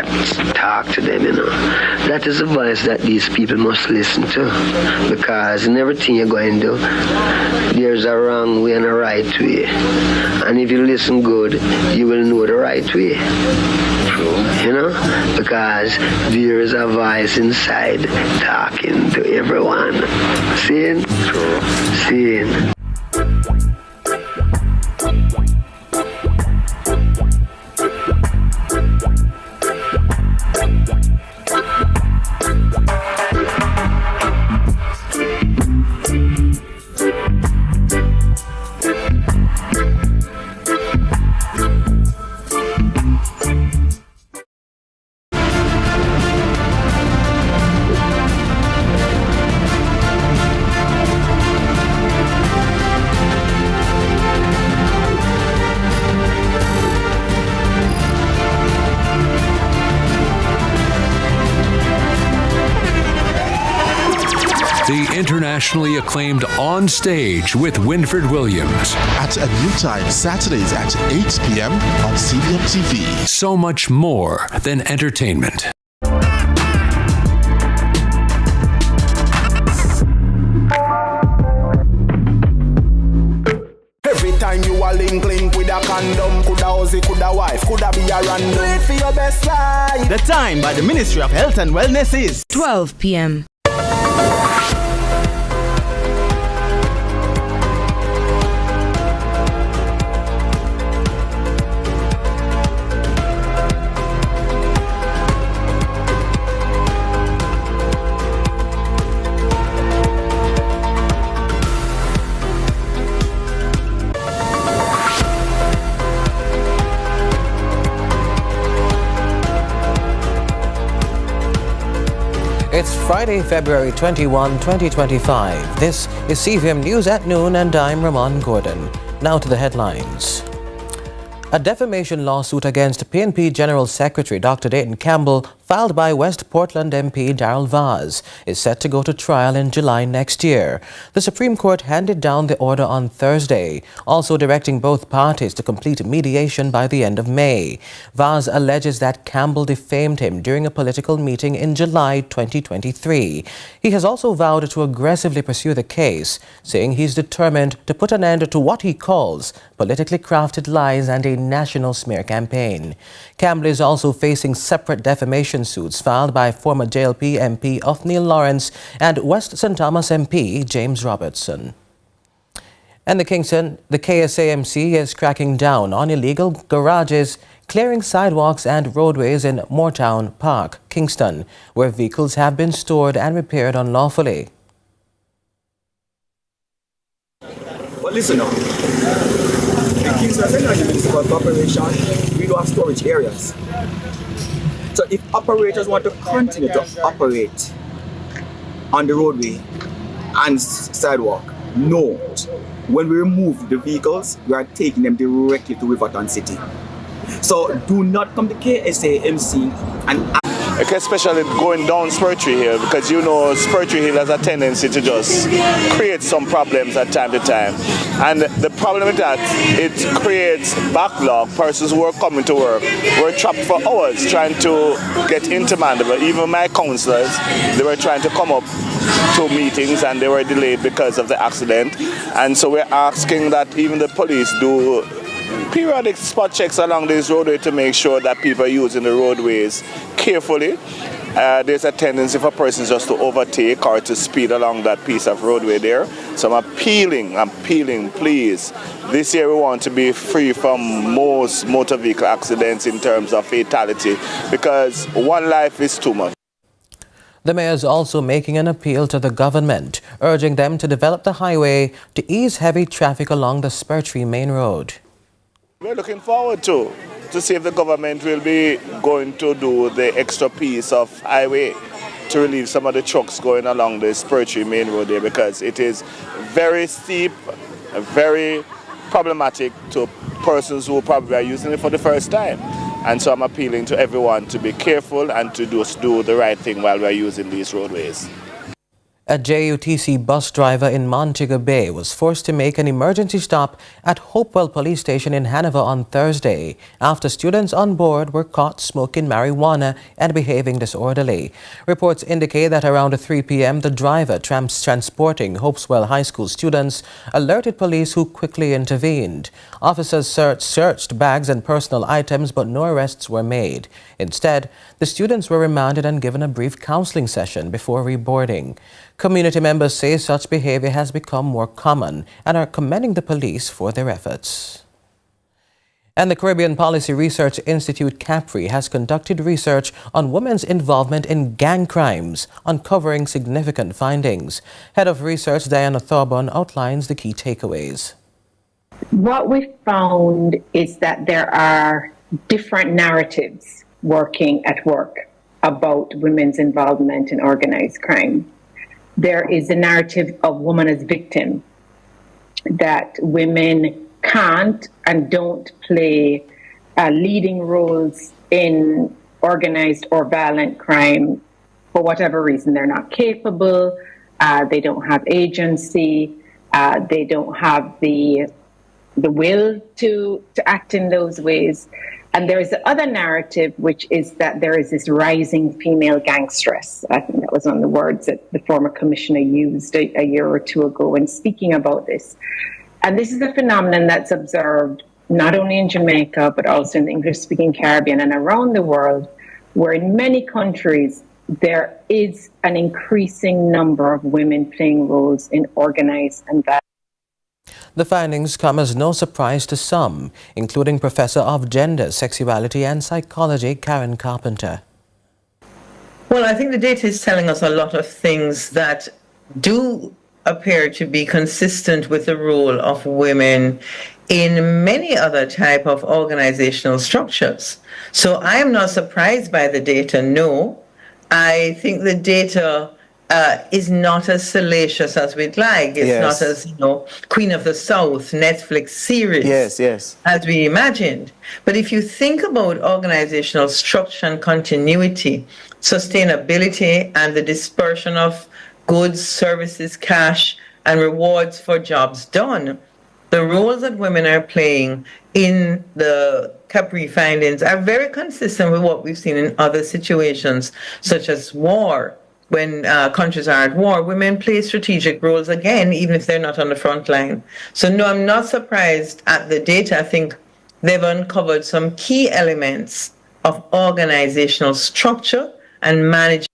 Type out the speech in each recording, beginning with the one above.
that talk to them, you know. That is a voice that these people must listen to, because in everything you're going to do, there's a wrong way and a right way. And if you listen good, you will know the right way. True. You know, because there is a voice inside talking to everyone. Seeing? True. Seeing. Internationally acclaimed On Stage with Winford Williams. At a new time, Saturdays at 8 p.m. on CVM TV. So much more than entertainment. Every time you are link with a condom, coulda Ozzy, coulda wife, coulda be a random. Do it for your best life. The time by the Ministry of Health and Wellness is 12 p.m. It's Friday, February 21, 2025. This is CVM News at noon, and I'm Ramon Gordon. Now to the headlines. A defamation lawsuit against PNP General Secretary Dr. Dayton Campbell, filed by West Portland MP Daryl, is set to go to trial in July next year. The Supreme Court handed down the order on Thursday, also directing both parties to complete mediation by the end of May. Vaz alleges that Campbell defamed him during a political meeting in July 2023. He has also vowed to aggressively pursue the case, saying he's determined to put an end to what he calls politically crafted lies and a national smear campaign. Campbell is also facing separate defamation suits filed by former JLP MP Othniel and West St. Thomas MP James Robertson. And the KSAMC is cracking down on illegal garages, clearing sidewalks and roadways in Moreton Park, Kingston, where vehicles have been stored and repaired unlawfully. But listen now, in Kingston and St Municipal Corporation, we do have storage areas. So if operators want to continue to operate on the roadway and sidewalk, note, when we remove the vehicles, we are taking them directly to Riverton City. So do not come to KSAMC and especially going down Spurtree Hill, because you know Spurtree Hill has a tendency to just create some problems at time to time. And the problem with that, it creates backlog. Persons who are coming to work were trapped for hours trying to get into Mandeville. Even my councillors, they were trying to come up to meetings and they were delayed because of the accident. And so we're asking that even the police do periodic spot checks along this roadway to make sure that people are using the roadways carefully. There's a tendency for persons just to overtake or to speed along that piece of roadway there. So I'm appealing, please. This year we want to be free from most motor vehicle accidents in terms of fatality, because one life is too much. The mayor is also making an appeal to the government, urging them to develop the highway to ease heavy traffic along the Spurtree Main Road. We're looking forward to see if the government will be going to do the extra piece of highway to relieve some of the trucks going along the Spurtree Main Road there, because it is very steep, very problematic to persons who probably are using it for the first time. And so I'm appealing to everyone to be careful and to just do the right thing while we're using these roadways. A JUTC bus driver in Montego Bay was forced to make an emergency stop at Hopewell Police Station in Hanover on Thursday after students on board were caught smoking marijuana and behaving disorderly. Reports indicate that around 3 p.m. the driver transporting Hopewell High School students alerted police, who quickly intervened. Officers searched bags and personal items, but no arrests were made. Instead, the students were remanded and given a brief counseling session before reboarding. Community members say such behavior has become more common and are commending the police for their efforts. And the Caribbean Policy Research Institute, CAPRI, has conducted research on women's involvement in gang crimes, uncovering significant findings. Head of Research Diana Thorburn outlines the key takeaways. What we found is that there are different narratives working at work about women's involvement in organized crime. There is a narrative of woman as victim, that women can't and don't play leading roles in organized or violent crime for whatever reason. They're not capable, they don't have agency, they don't have the will to act in those ways. And there is the other narrative, which is that there is this rising female gangstress. I think that was one of the words that the former commissioner used a year or two ago when speaking about this. And this is a phenomenon that's observed not only in Jamaica, but also in the English-speaking Caribbean and around the world, where in many countries there is an increasing number of women playing roles in organized and violent. The findings come as no surprise to some, including Professor of Gender, Sexuality and Psychology, Karen Carpenter. Well, I think the data is telling us a lot of things that do appear to be consistent with the role of women in many other type of organizational structures. So I am not surprised by the data, no. I think the data is not as salacious as we'd like. It's not as, Queen of the South, Netflix series as we imagined. But if you think about organizational structure and continuity, sustainability and the dispersion of goods, services, cash, and rewards for jobs done, the roles that women are playing in the CAPRI findings are very consistent with what we've seen in other situations, such as war. When countries are at war, women play strategic roles again, even if they're not on the front line. So no, I'm not surprised at the data. I think they've uncovered some key elements of organizational structure and management.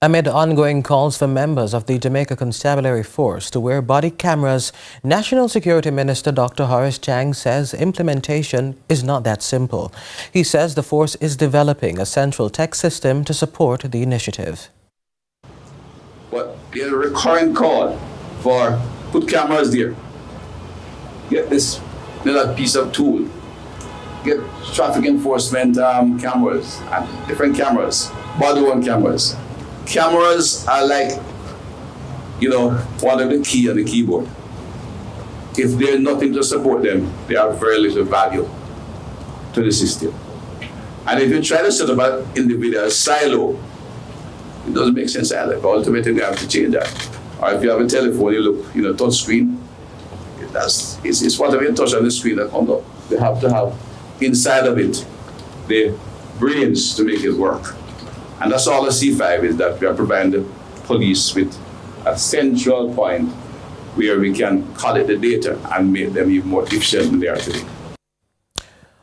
Amid ongoing calls for members of the Jamaica Constabulary Force to wear body cameras, National Security Minister Dr. Chang says implementation is not that simple. He says the force is developing a central tech system to support the initiative. But there's a recurrent call for put cameras there. Get this little piece of tool. Get traffic enforcement cameras and different cameras, body-worn cameras. Cameras are like, one of the key on the keyboard. If there's nothing to support them, they have very little value to the system. And if you try to set up an individual silo, it doesn't make sense either. But ultimately, you have to change that. Or if you have a telephone, you look, touch screen, it's whatever you touch on the screen that comes up. They have to have inside of it the brains to make it work. And that's all the C5 is, that we are providing the police with a central point where we can collect the data and make them even more efficient than they are today.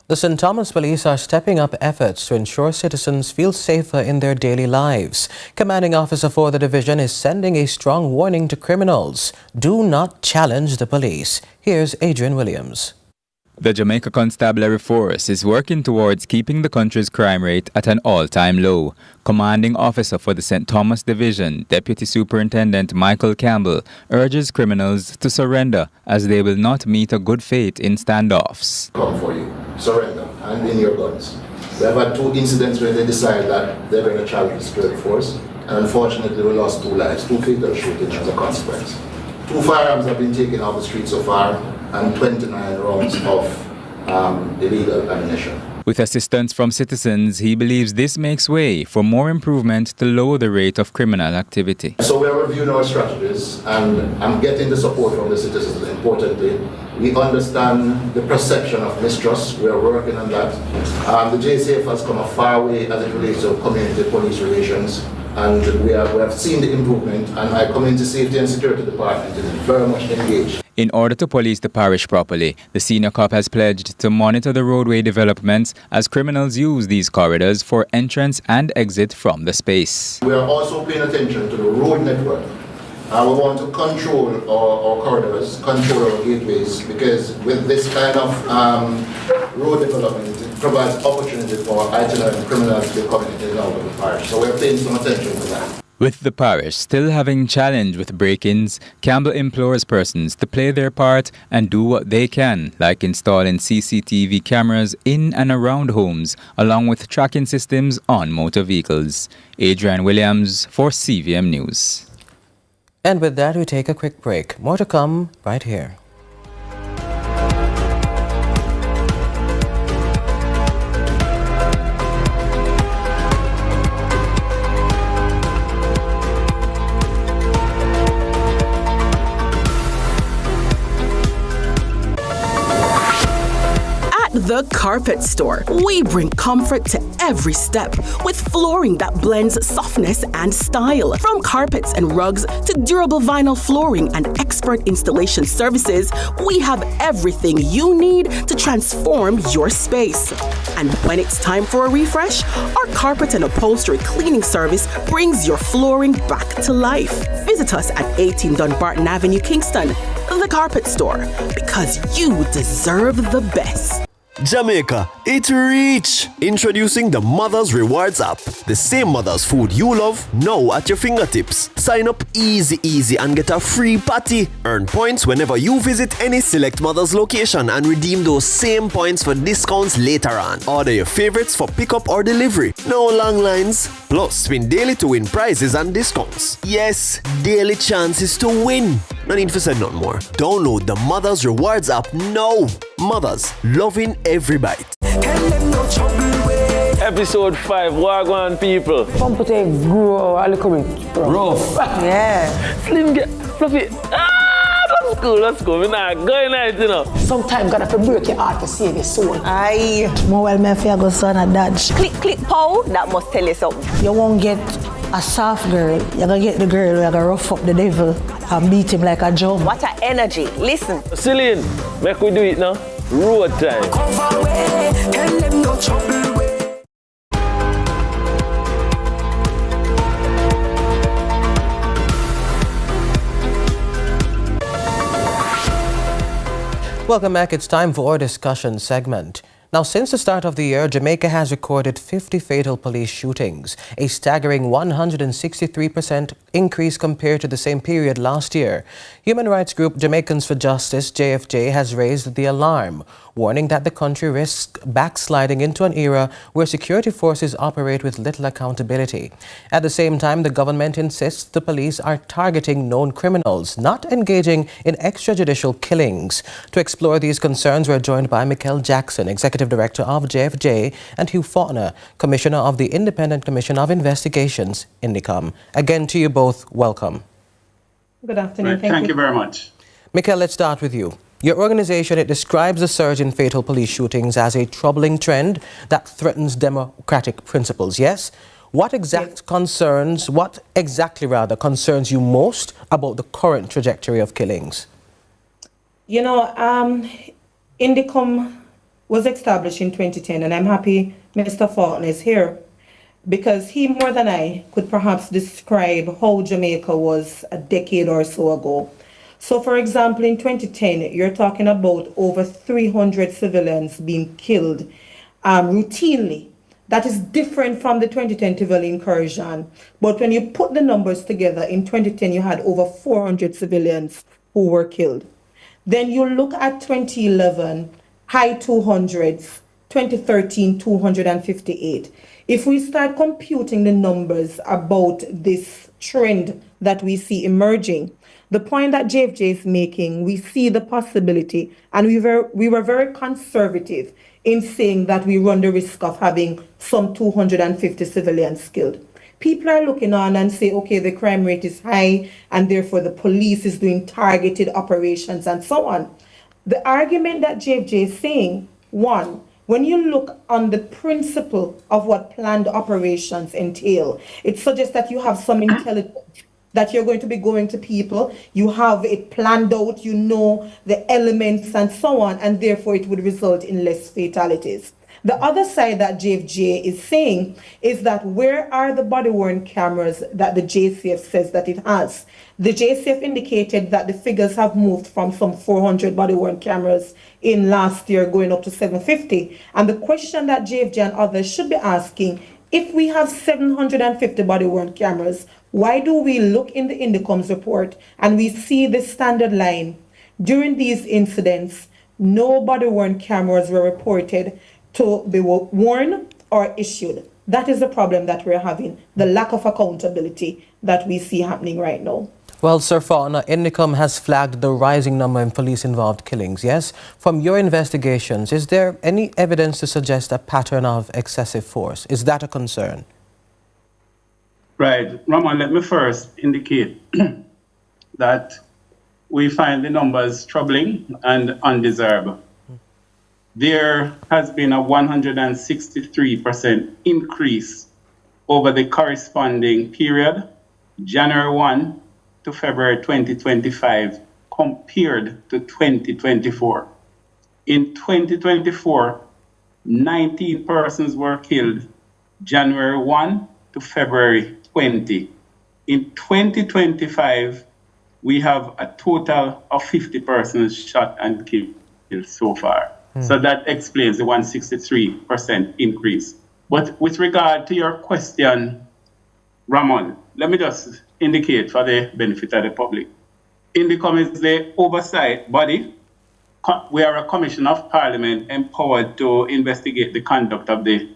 The St. Thomas Police are stepping up efforts to ensure citizens feel safer in their daily lives. Commanding officer for the division is sending a strong warning to criminals. Do not challenge the police. Here's Adrian Williams. The Jamaica Constabulary Force is working towards keeping the country's crime rate at an all-time low. Commanding officer for the St. Thomas Division, Deputy Superintendent Michael Campbell, urges criminals to surrender as they will not meet a good fate in standoffs. Come for you, surrender, hand in your guns. We have had 2 incidents where they decided that they're going to challenge the security force, and unfortunately we lost 2 lives, 2 fatal shootings as a consequence. 2 firearms have been taken off the street so far, and 29 rounds of illegal ammunition. With assistance from citizens, he believes this makes way for more improvement to lower the rate of criminal activity. So we are reviewing our strategies, and I'm getting the support from the citizens. Importantly, we understand the perception of mistrust. We are working on that. The JCF has come a far way as it relates to community police relations, and we have seen the improvement, and our Community Safety and Security Department is very much engaged. In order to police the parish properly, the senior cop has pledged to monitor the roadway developments as criminals use these corridors for entrance and exit from the space. We are also paying attention to the road network. We want to control our corridors, control our gateways, because with this kind of road development, it provides opportunity for itinerant criminals to be coming in and out of the parish. So we're paying some attention to that. With the parish still having challenge with break-ins, Campbell implores persons to play their part and do what they can, like installing CCTV cameras in and around homes, along with tracking systems on motor vehicles. Adrian Williams for CVM News. And with that, we take a quick break. More to come right here. The Carpet Store. We bring comfort to every step with flooring that blends softness and style. From carpets and rugs to durable vinyl flooring and expert installation services, we have everything you need to transform your space. And when it's time for a refresh, our carpet and upholstery cleaning service brings your flooring back to life. Visit us at 18 Dunbarton Avenue, Kingston. The Carpet Store, because you deserve the best. Jamaica, it's rich! Introducing the Mother's Rewards app. The same mother's food you love, now at your fingertips. Sign up easy and get a free patty. Earn points whenever you visit any select Mother's location and redeem those same points for discounts later on. Order your favorites for pickup or delivery. No long lines. Plus, spin daily to win prizes and discounts. Yes, daily chances to win. No need for say nothing more. Download the Mother's Rewards app now. Mothers, loving every bite. Episode 5, Wagwan people. Pumpute grow a little bit rough. Yeah. Slim get fluffy. That's cool. We're not going at it, you know. Sometimes gotta break your heart to save your soul. Aye. More well, my fear go son and dodge. Click, pow. That must tell you something. You won't get a soft girl. You're gonna get the girl who's gonna rough up the devil and beat him like a drum. What a energy. Listen. Celine, make we do it now. Road time. Tell them no trouble way. Welcome back. It's time for our discussion segment. Now, since the start of the year, Jamaica has recorded 50 fatal police shootings, a staggering 163% increase compared to the same period last year. Human rights group Jamaicans for Justice, JFJ, has raised the alarm, warning that the country risks backsliding into an era where security forces operate with little accountability. At the same time, the government insists the police are targeting known criminals, not engaging in extrajudicial killings. To explore these concerns, we're joined by Mikel Jackson, Executive Director of JFJ, and Hugh Faulkner, Commissioner of the Independent Commission of Investigations, INDICOM. Again, to you both, welcome. Good afternoon. Thank you very much. Mikel, let's start with you. Your organization, it describes the surge in fatal police shootings as a troubling trend that threatens democratic principles, yes? What exactly concerns you most about the current trajectory of killings? You know, INDICOM was established in 2010, and I'm happy Mr. Faulkner is here because he, more than I, could perhaps describe how Jamaica was a decade or so ago. So, for example, in 2010, you're talking about over 300 civilians being killed routinely. That is different from the 2010 Tivoli incursion. But when you put the numbers together, in 2010, you had over 400 civilians who were killed. Then you look at 2011, high 200s, 2013, 258. If we start computing the numbers about this trend that we see emerging, The point that JFJ is making, we see the possibility, and we were very conservative in saying that we run the risk of having some 250 civilians killed. People are looking on and say, okay, the crime rate is high, and therefore the police is doing targeted operations and so on. The argument that JFJ is saying, one, when you look on the principle of what planned operations entail, it suggests that you have some intelligence, that you're going to be going to people, you have it planned out, you know the elements and so on, and therefore it would result in less fatalities. The other side that JFJ is saying is that where are the body-worn cameras that the JCF says that it has? The JCF indicated that the figures have moved from some 400 body-worn cameras in last year going up to 750. And the question that JFJ and others should be asking, if we have 750 body-worn cameras, why do we look in the Indicom's report and we see the standard line? During these incidents, no body-worn cameras were reported to be worn or issued. That is the problem that we're having, the lack of accountability that we see happening right now. Well, Sir Faulkner, Indicom has flagged the rising number in police-involved killings, yes? From your investigations, is there any evidence to suggest a pattern of excessive force? Is that a concern? Right. Ramon, let me first indicate that we find the numbers troubling and undesirable. There has been a 163% increase over the corresponding period, January 1 to February 2025, compared to 2024. In 2024, 19 persons were killed, January 1 to February 20. In 2025, we have a total of 50 persons shot and killed so far. So that explains the 163% increase. But with regard to your question, Ramon, let me just indicate for the benefit of the public. Indicom is the oversight body. We are a commission of parliament empowered to investigate the conduct of the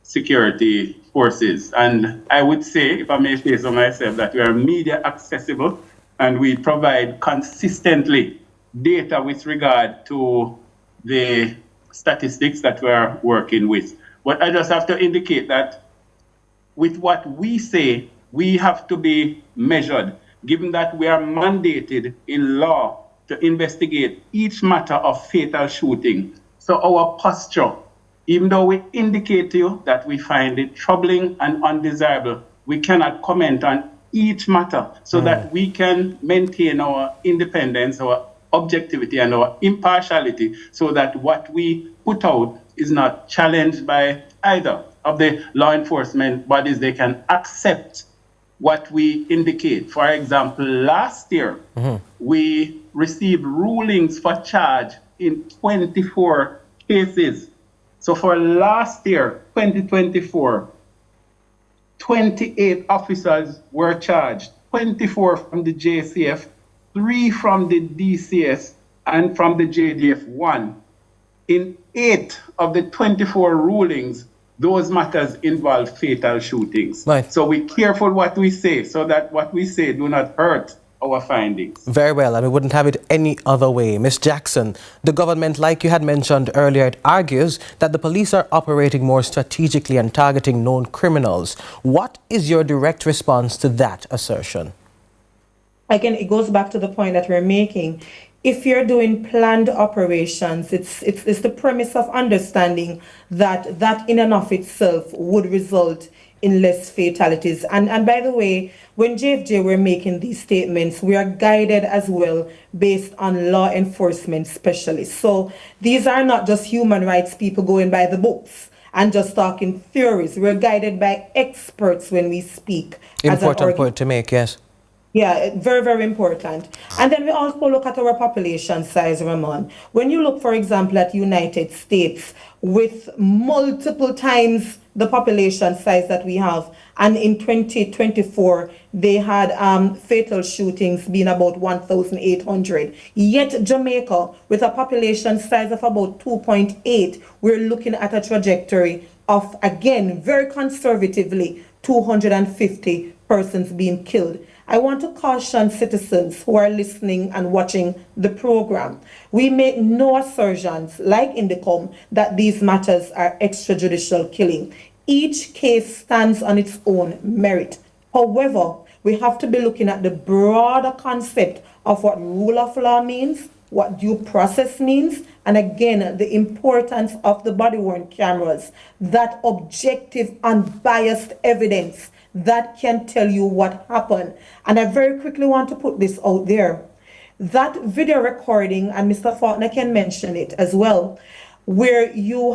security forces. And I would say, if I may say so myself, that we are media accessible and we provide consistently data with regard to the statistics that we are working with. But I just have to indicate that with what we say, we have to be measured, given that we are mandated in law to investigate each matter of fatal shooting. So our posture, even though we indicate to you that we find it troubling and undesirable, we cannot comment on each matter so that we can maintain our independence, our objectivity and our impartiality, so that what we put out is not challenged by either of the law enforcement bodies. They can accept what we indicate. For example, last year, we received rulings for charge in 24 cases. So for last year, 2024, 28 officers were charged, 24 from the JCF, 3 from the DCS, and from the JDF 1. In 8 of the 24 rulings, those matters involve fatal shootings. Right. So be careful what we say, so that what we say do not hurt our findings. Very well, and we wouldn't have it any other way. Ms. Jackson, the government, like you had mentioned earlier, it argues that the police are operating more strategically and targeting known criminals. What is your direct response to that assertion? Again, it goes back to the point that we're making. If you're doing planned operations, it's the premise of understanding that that in and of itself would result in less fatalities. And by the way, when JFJ were making these statements, we are guided as well based on law enforcement specialists. So these are not just human rights people going by the books and just talking theories. We're guided by experts when we speak. Important point to make, yes. Yeah, very, very important. And then we also look at our population size, Ramon. When you look, for example, at United States with multiple times the population size that we have, and in 2024, they had fatal shootings being about 1,800. Yet Jamaica, with a population size of about 2.8, we're looking at a trajectory of, again, very conservatively, 250 persons being killed. I want to caution citizens who are listening and watching the program. We make no assertions, like Indicom, that these matters are extrajudicial killing. Each case stands on its own merit. However, we have to be looking at the broader concept of what rule of law means, what due process means, and again, the importance of the body-worn cameras, that objective, unbiased evidence that can tell you what happened. And I very quickly want to put this out there. That video recording, and Mr. Faulkner can mention it as well, where you